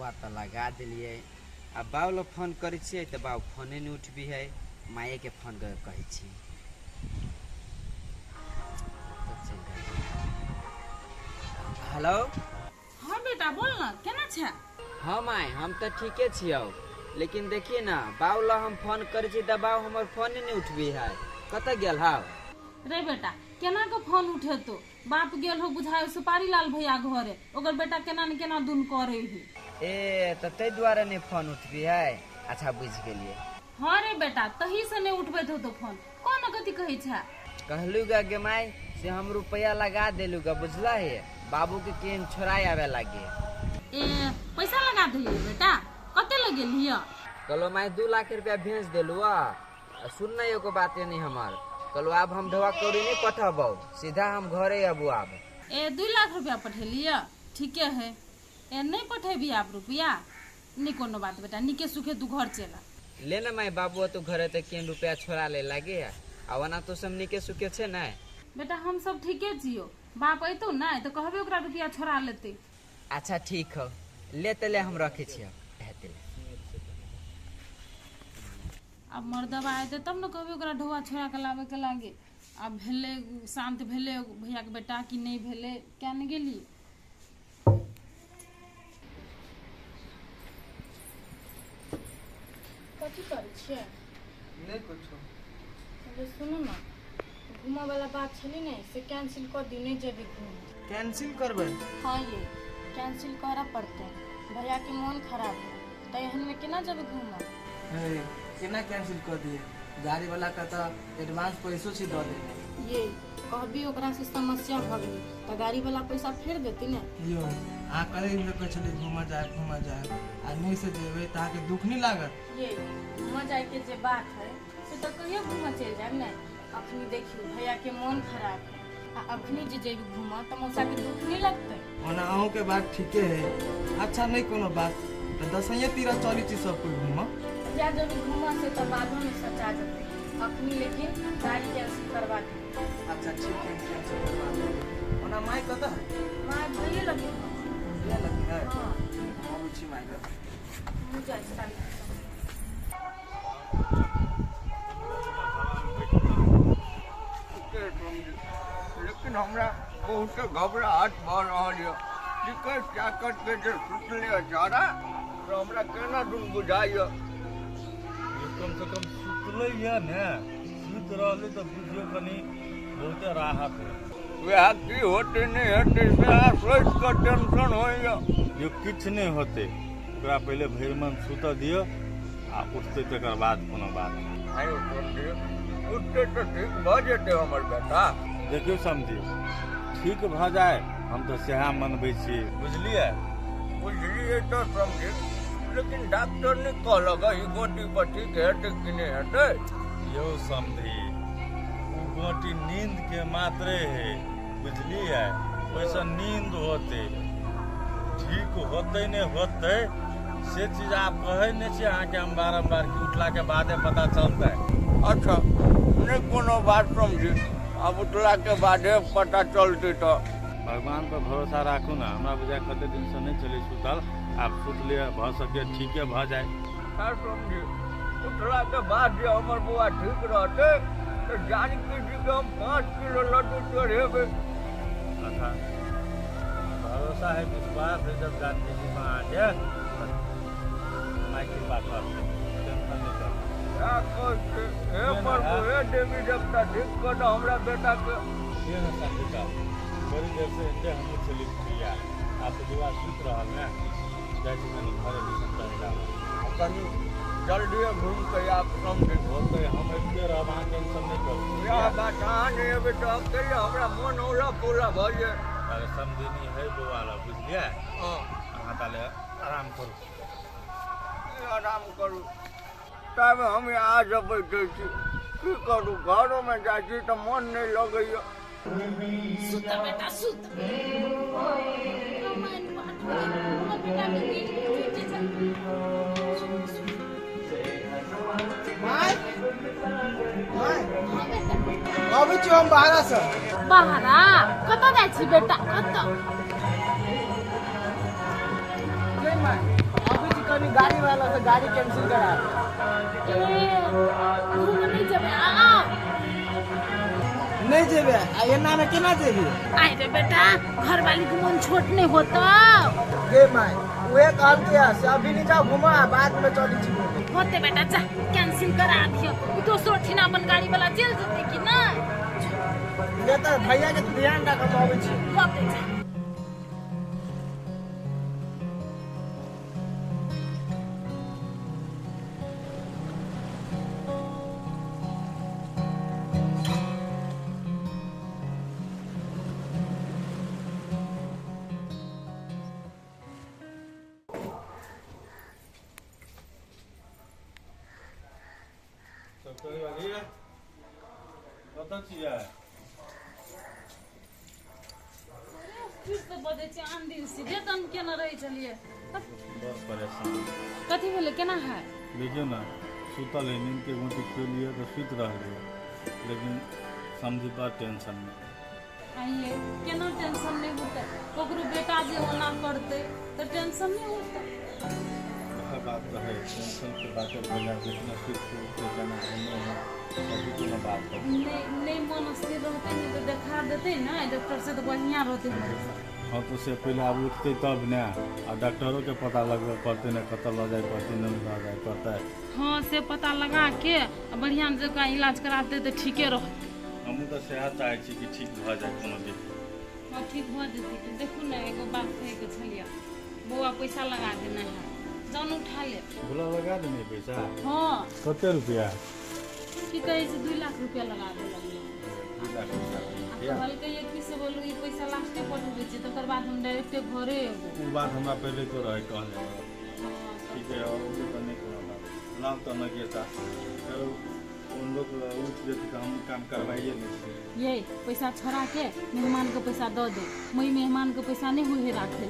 हुआ तो लगा दिलिए। अब बाबू लोग फोन करे छिए तो बाबू फोने नहीं उठबी है। माए के फोन कर कहे छी तो चल गई। हेलो। हाँ बेटा बोल ना केना छे। हाँ माए हम तो ठीके छियो, लेकिन देखिए ना बाबू ला हम फोन करे छी तो बाबू हमर फोन नहीं उठबी है। कत गेल हाव रे बेटा केना के फोन उठेतो। बाप गेल हो बुझाय सुपारी लाल भैया घरे, ओकर बेटा केना न केना दुन करे ही। ए तो तै द्वारा नहीं फोन उठबी है। अच्छा बुझ गेलिए। हाँ रे बेटा तही से नहीं उठबैत हो तो फोन कौन कथी कहे छे। कहलूगा गे माई से हम रुपया लगा देलूगा बुझला है। बाबू के केन छोड़ाई आवे लगे। ए पैसा लगा दिलिए बेटा कते लगेलिए। कहलो माई 2 लाख रुपया भेज देलू। सुन ना एगो बात नहीं हमार। कहलो अब हम ढवा कौड़ी नहीं पठबो, सीधा हम घरे अबू। अब ए 2 लाख रुपया पठेलिए ठीके है। ए नहीं पठेबी आप रुपया नहीं कोनो बात बेटा, निके सुखे तू घर चला ले ना माई। बाबू तो घरे तक केन रुपया छोड़ा ले लगे। आवना तो सब निके सुखे छे ना बेटा। हम सब ठीके छियो, बाप अतो ना तो कहबे ओकरा रुपया छोड़ा लेते। अच्छा ठीक हो, लेते ले हम रखे छियो। अब मर्दबा आते तब न कहबे ओकरा ढोआ छोड़ा के लावे के लागे। अब भेले शांत भेले भैया के बेटा कि नहीं भेले क्या न गेली। कथी करे छिए। नहीं कुछो। अरे सुनो ना घूमा वाला बात छली नहीं से कैंसिल कर दी, नहीं जेबी घूम। कैंसिल करबे। हाँ ये कैंसिल करा पड़ते भैया के मन खराब है तो एहन में केना जेबे घूमा। केना कैंसिल कर दिए। गाड़ी वाला का तो एडवांस पैसो छी दे दे। ये कहबी ओकरा से समस्या भ गई तो गाड़ी वाला पैसा फेर देती ना। यो आ करे में कह चली घुमा जाए आ नहीं से जेबे ता के दुख नहीं लागत। ये घुमा जाए के जे बात है से तो कहियो घुमा चल जाए ना। अखनी देखियो भैया के मन खराब है आ अखनी जे जेबी घुमा तो मौसा के दुख नहीं लगते। ओना अहू के बात ठीके है। अच्छा नहीं कोनो बात तो दसइए तीरा चली छी सब कोई घुमा। या जब घुमा से तो बादों में सचा जाते। अखनी लेकिन गाड़ी कैंसिल करवा दी। अच्छा ठीक है कैंसिल करवा दो। ओना माई कत है। मां भैया लगी ये लगी है। हां हम छी माई का मुझे ऐसा लेकिन हमरा बहुत घबराहट भ रहल है। टिकट चाकट के जे सुतले जारा तो हमरा केना दुन बुझाइए। कम से कम सुतले या ने सुत रहले तो बुझियो कनी बहुते राहत है। वह की होते नहीं होते से सोच का टेंशन होइए। यो किछ नहीं होते ओकरा पहले भैरमन सुत दियो आ उठते तकर बाद कोनो बात। आयो समझे उठते तो ठीक भ जेते हमर बेटा। देखियो समझी ठीक भ जाए हम तो सेहा मनबै छी बुझलिए। बुझलिए तो समझे, लेकिन डॉक्टर ने कहलक ई गोटी पर ठीक हेतै कि नहीं हेतै। यो समझी उ गोटी नींद के मात्रे है बुझलिए। वैसे नींद होते ठीक होते नहीं होते से चीज आप कहे नहीं छी अहाँ के हम बारम्बार की उठला के बादे पता चलता है। अच्छा नहीं कोनो बात समझी, अब उठला के बादे पता चलते तो। भगवान पर भरोसा राखू ना। हमरा बुझा कते दिन से नहीं चली सुतल, आप सुत लिया भ सके ठीके भ जाए। सर समझी उठला के बाद जे हमर बुआ ठीक रहते तो जानकी जी के हम 5 किलो लड्डू चढ़ेबे। अच्छा भरोसा है विश्वास है जब जानकी जी में आ गया मैं की बात करते टेंशन नहीं कर। क्या कहते हे प्रभु हे देवी देवता ठीक कर दो हमरा बेटा के। ये ना संगीता बड़ी देर से इंदे हम चली किया आप दुआ सुत रहा ना जैसे मैंने घरे भी समझा कहीं जल्दी घूम के आप समझे होते हम इतने रहा टेंशन नहीं करो। या बात आने अभी तो अकेले हमरा मन होला पूरा भ जाए। अरे समझनी है वो वाला बुझलिए। हां अहाँ ताले आराम करू आराम करू तब हम आ जबै छी। की करू घरों में जाइ छी तो मन नहीं लगैया। सुत बेटा सुत। माई माई अभी जो हम बाहर से बाहरा कत जाय छी बेटा कत। नहीं अभी जी कभी गाड़ी वाला से गाड़ी कैंसिल करा नहीं जबे नहीं जेबे आ एना में केना जेबी आए रे बेटा घर वाली के मन छोट नहीं होता गे माय उहे कहल के से अभी नहीं जाओ घुमा बाद में चली छी होते बेटा जा कैंसिल करा दियो तो सोठी ना अपन गाड़ी वाला जेल जते कि ना ये तो भैया के ध्यान रख आवे छी होते जा कतऽ छियै फिर तो बदे छै आन दिन सीधे तन केना रही चलिए बस परेशान कथी भेले केना है देखियो ना सुतल है नींद के गोटी खोलिए तो सुत रहलिए लेकिन समझी बा टेंशन में आइए केना टेंशन नहीं होते ककरो बेटा जे होना करते तो टेंशन नहीं होता वह बात तो है टेंशन के बात बोला जितना सुत के जाना है अभी तो बात है नहीं मन स्थिर रहते नहीं तो दिखा देते ना डॉक्टर से तो बढ़िया रहते हाँ तो से पहले अब उठते तब ना और डॉक्टरों के पता लगवे पड़ते ना कतल हो जाए पड़ते नहीं रह जाए पड़ता है हाँ से पता लगा के बढ़िया जगह इलाज कराते तो ठीके रह हम तो सेहत चाहे छी कि ठीक भ जाए कोनो भी हाँ ठीक भ जेतै कि देखू ना एगो बात कहे के छलिया बौआ पैसा लगा देना है जान उठा ले भूला लगा देने पैसा हाँ कते रुपया की कहे से 2 लाख रुपया लगा दे रुपया कहल के ये की से बोलू ई पैसा लास्टे पठबे छी तकर बाद हम डायरेक्ट घरे एबो वो बात हमरा पहले तो रहे कहले ठीक है और वो तो नहीं करना नाम तो नहीं था चलो उन लोग उठ जेते तो हम काम करवाइए नहीं ये पैसा छोड़ा के मेहमान के पैसा दे दे मई मेहमान के पैसा नहीं हुए राखे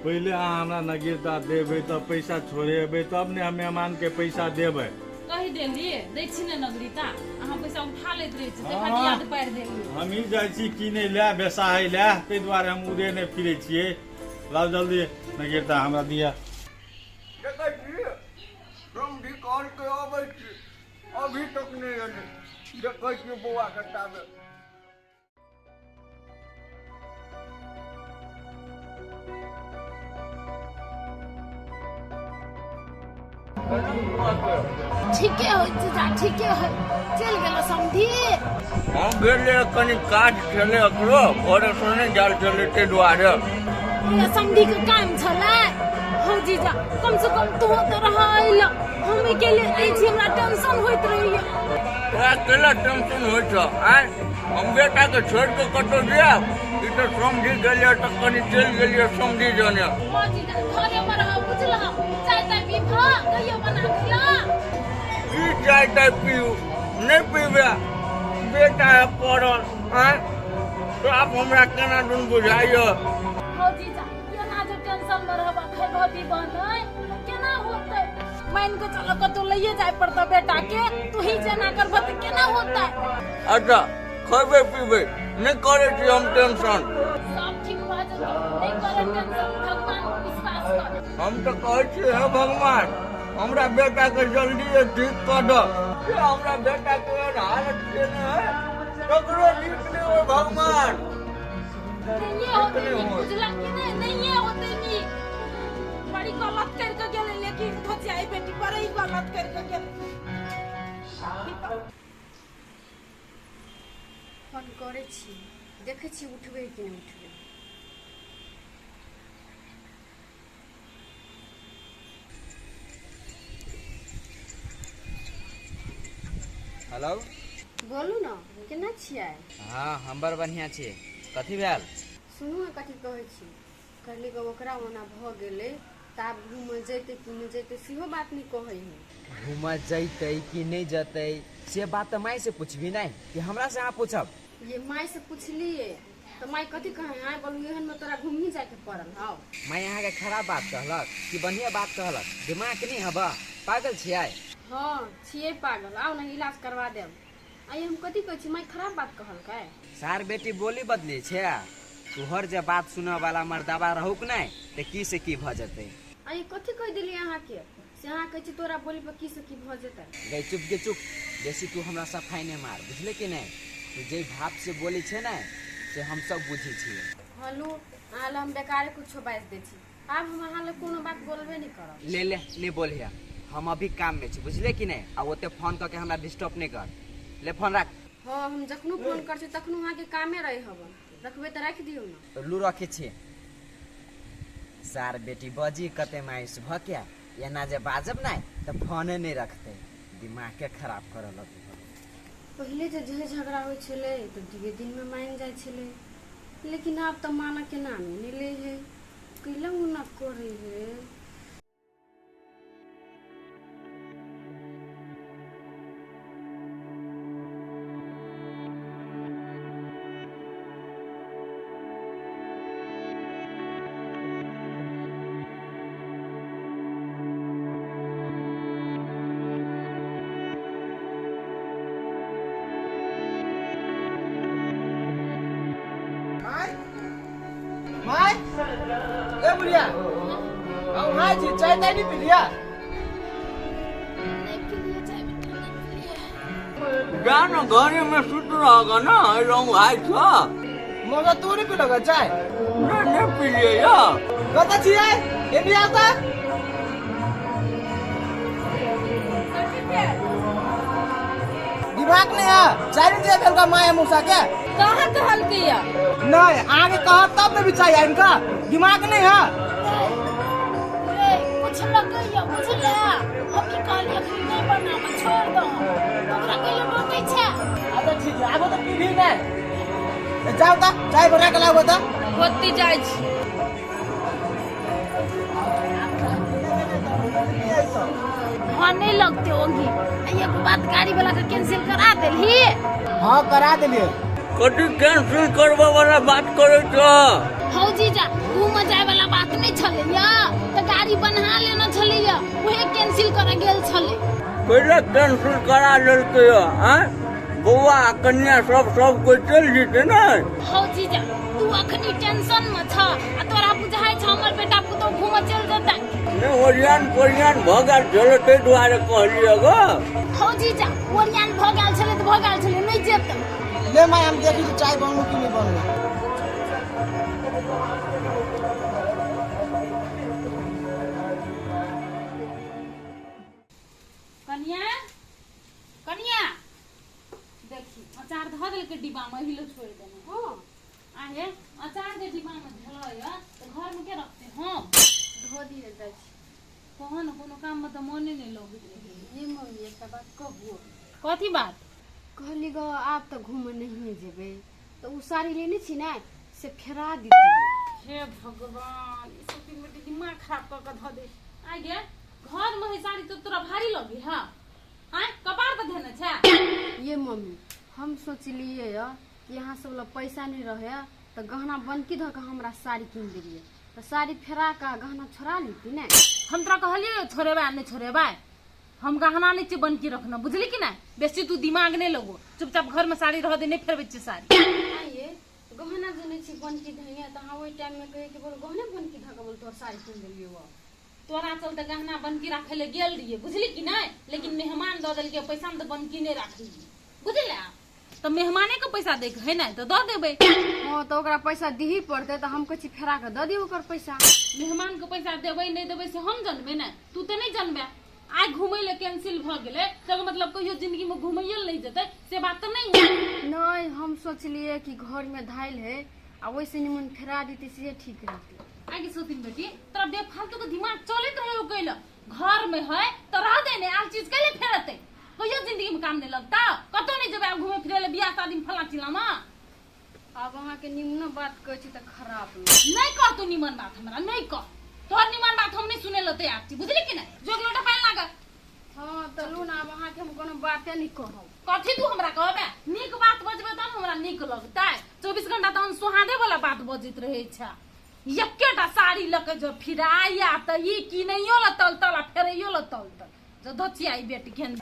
पहले अहाँ हमरा नगीरता देबै तब पैसा छोड़ेबै तब ने हम मेहमान के पैसा देबै कहि देलिए दै छी ने नगरीता अहाँ पैसा उठा लैत रहै छी देखा याद पारि देलिए हम ही जाइ छी किनै ले बेसाहै ले ताहि दुआरे हम उड़े नहि फिरै छियै लाउ जल्दी नगीरता हमरा दिया देखै छी समझी कर के अबै छी अभी तक नहीं एलै देखै छी बौआ के ताबे ठीके होइ जा ठीके होइ चल गेलो समधी हम गेले कनी काज छले एकरो घरे से नहीं जाल छले ते दुआरे ये समधी के काम छले हो जीजा कम से कम तू तो रहैल हम के लिए आई छी हमरा टेंशन होइत रहिए तोरा केला टेंशन होइ छ आय हम बेटा के छोड़ के कतो जाब ई तो समझी गेलिए त कनी चल गेलिए समझी जने हो जीजा घरे में रह बुझला चाय ताय पीबा कहियो बना दिला ई चाय ताय पीऊ नहीं पीबे बेटा है पड़ल आय तो आप हमरा केना दुन बुझाइयो हो जीजा केना जो टेंशन में रहबा खै घटी बनय केना होतै मान के चलो कतो लइए जाय पड़ता बेटा के तू ही जना करबा त केना होतै अच्छा खबे पीबे नहीं करे छी हम टेंशन सब ठीक भ जेतै नहीं करे टेंशन भगवान पर विश्वास कर हम तो कहै छी हे भगवान हमरा बेटा के जल्दी ठीक कर दो ये हमरा बेटा के हालत केने है ककरो नीक नहीं हो भगवान नहीं होते नहीं बुझला कि नहीं होते नहीं बड़ी गलत करके गेले लेकिन खचाई बेटी पर ही गलत करके गेले फोन करे छी देखे छी उठबे कि नहीं उठबे हेलो बोलू ना केना छियै हाँ हम बड़ बढ़िया छी कथी भेल सुनू ने कथी कहै छी कहली कि ओकरा ओना भ गेलै ताब घूमे जैते कि नहीं जैते सेहो बात नहीं कहै है घूम जैते कि नहीं जते से बात तो माई से पूछबी नहीं कि हमरा से अहाँ पूछब ये माई से पूछलिए तो माई कथी कहे आय बोलू एहन में तोरा घूमी जाके पड़ल हाउ माई यहाँ के खराब बात कहलक कि बढ़िया बात कहलक दिमाग नहीं हबा पागल छियै हाँ छिए पागल आओ ना इलाज करवा देब आई हम कथी कहै छी माई खराब बात कहलकै सार बेटी बोली बदली छे तुहर जे बात सुने वाला मर्दावा रहूक नहीं तो की से की भ जते आ ये कथी कह दिली अहाँ के से अहाँ कहै छी तोरा बोली पर की से की भ जेतै। गई चुप गे चुप, जैसे तू हमरा सफाई नहीं मार, बुझले कि नहीं। तू जे भाव से बोली छे ना से हम सब बुझी छिए। हलू अहाँ ले हम बेकारे कुछो बाजि दै छी, आब हम अहाँ ले कोनो बात बोलबे नहीं करब। ले ले नहीं बोलिया, हम अभी काम में छी, बुझले कि नहीं। आ ओते फोन करके हमरा डिस्टर्ब नहीं कर। ले फोन रख। हाँ हम जखनो फोन कर छी तखनो अहाँ के कामे रहे हबन, रखबे त राख दियौ ना। तो लू रखे छी। सार बेटी बजी कते मायूस भ क्या, एना जे बाजब ना तो फोने नहीं रखते, दिमाग के खराब कर लग। पहले जे झगड़ा होइ छलै तो धीरे दिन में मान जाय छलै, लेकिन अब तो माना के नाम ही नहीं ले है, कैला ना करे है। माय ए बुढ़िया आओ हाय जी चाय ताय नहीं पी लिया। जान घरे में सुत रहोगा ना, रहूं हाय छ मगर तू नहीं पीलोगा चाय? नहीं पी लिए या कता छी है ये भी आता दिमाग नहीं है चाय नहीं दिया का माया मूसा के कहाँ कहल किया नहीं आगे कहा तब में भी चाहिए इनका दिमाग नहीं है। कुछ लगैया बुझले, अभी कहली अखनी नहीं बनावा छोड़ दो, तोरा कइले रोटे छे। अच्छा ठीक है आगो तो पी भी नहीं जाओ ता चाय बना के लाओ ता ओत्ती जाय छी। हाँ नहीं लगते होंगी, ये बात गाड़ी वाला का कैंसिल करा देली। हाँ करा दिलिए। कथी कैंसिल करबा वाला बात करे छ? हौ जीजा घूम जाए वाला बात नहीं छले या, तो गाड़ी बना लेना छले या, वही कैंसिल करे गेल छले। पहले कैंसिल करा लेलके हैं, बउआ कन्या सब कोई चल जेते ना। हौ जीजा तू अखनी टेंशन में छ, आ तोरा बुझाय छ हमर बेटा पुतो घूम चल जता। ने ओरियान भगल चले ते दुआरे कहलिए गो। हौ जीजा ओरियान भगाल छले तो भगाल छले, नहीं जेत। ले माय हम देखी तो चाय बनू कि नहीं बनू। कन्या कन्या देखी अचार धऽ देल के डिब्बा में हिलो छोड़ देने। हां आहे अचार के डिब्बा में धलय तो घर में के रखते हम धो दिए जाय छी। कहो न कोनो काम में तो मने नहीं लगत रहे। ये मम्मी एक बात कहबो। कथी बात? कहली गो आप तो घूमे नहीं जेबे तो उ साड़ी लेने छी ना से फेरा दीती। हे भगवान ई सब में दिमाग खराब कर के धऽ दे। आ गे घर में ही साड़ी तो तोरा भारी लगी। हां आय कपार पे देने छे। ये मम्मी हम सोचलिए कि यहाँ सब लोग पैसा नहीं रहे तो गहना बनकी धऽ के हमरा साड़ी किन दिलिए, तो साड़ी फेरा का गहना छोड़ा लीती ना। हम तोरा कहलिए छोड़ेबा नहीं छोड़ेबा, हम गहना नहीं बनकी रखना, बुझली कि नहीं। बेसी तू दिमाग नहीं लगो, चुपचाप घर में साड़ी रह दे, नहीं फेरबे छी साड़ी। आइए गहना जने छी बनकी धइया तो हाँ वही टाइम में कहे कि बोल गहना बनकी धऽ के बोल तोर साड़ी किन दिलिए। वो तोरा चलते गहना बनकी रखे ले गेल रहिए, बुझली कि नहीं। लेकिन मेहमान दऽ देल के पैसा में तो बनकी नहीं राखी, बुझले। तो मेहमाने को पैसा दे है ना तो दऽ देबे। हाँ तो ओकरा पैसा दीही पड़ते तो हम कह फेरा के दऽ दियो ओकर पैसा। मेहमान को पैसा देबे नहीं देबे से हम जानबे ना, तू तो नहीं जानबे। आइ घूमे ले कैंसिल भ गेले तो मतलब कहियो जिंदगी में घूमैयल नहीं जते से बात तो नहीं है। नहीं हम सोचलिए कि घर में धाइल है आ वैसे निमन फेरा देती से ठीक रहती। आगे सोतिन बेटी तोरा बेफालतू के दिमाग चलत रहे हो कैला, घर में है तो रह देने आल चीज के लिए फेरते, कहियो जिंदगी में काम नहीं लगता। कतो नहीं जबे घूमे फिरे ले बियाह शादी में फला चिला में। अब वहाँ के निमन बात कह छी त खराब नहीं कह तू निमन बात, हमरा नहीं कह। तोहर निमन बात हम नहीं सुने लते आती, बुझली कि नहीं। जोग लोटा पाल लागा। हाँ तो लू ना वहाँ के हम कोनो बाते नहीं कहब। कथी तू हमरा कहबे, नीक बात बजबे तब हमरा नीक लगता है। 24 घंटा तो हम सुहादे वाला बात बजित रहे छा। एकेटा साड़ी लके जो फिराया त ई की नहियो ल तल तल फेरैयो ल तल तल जो धचियाई बेटी के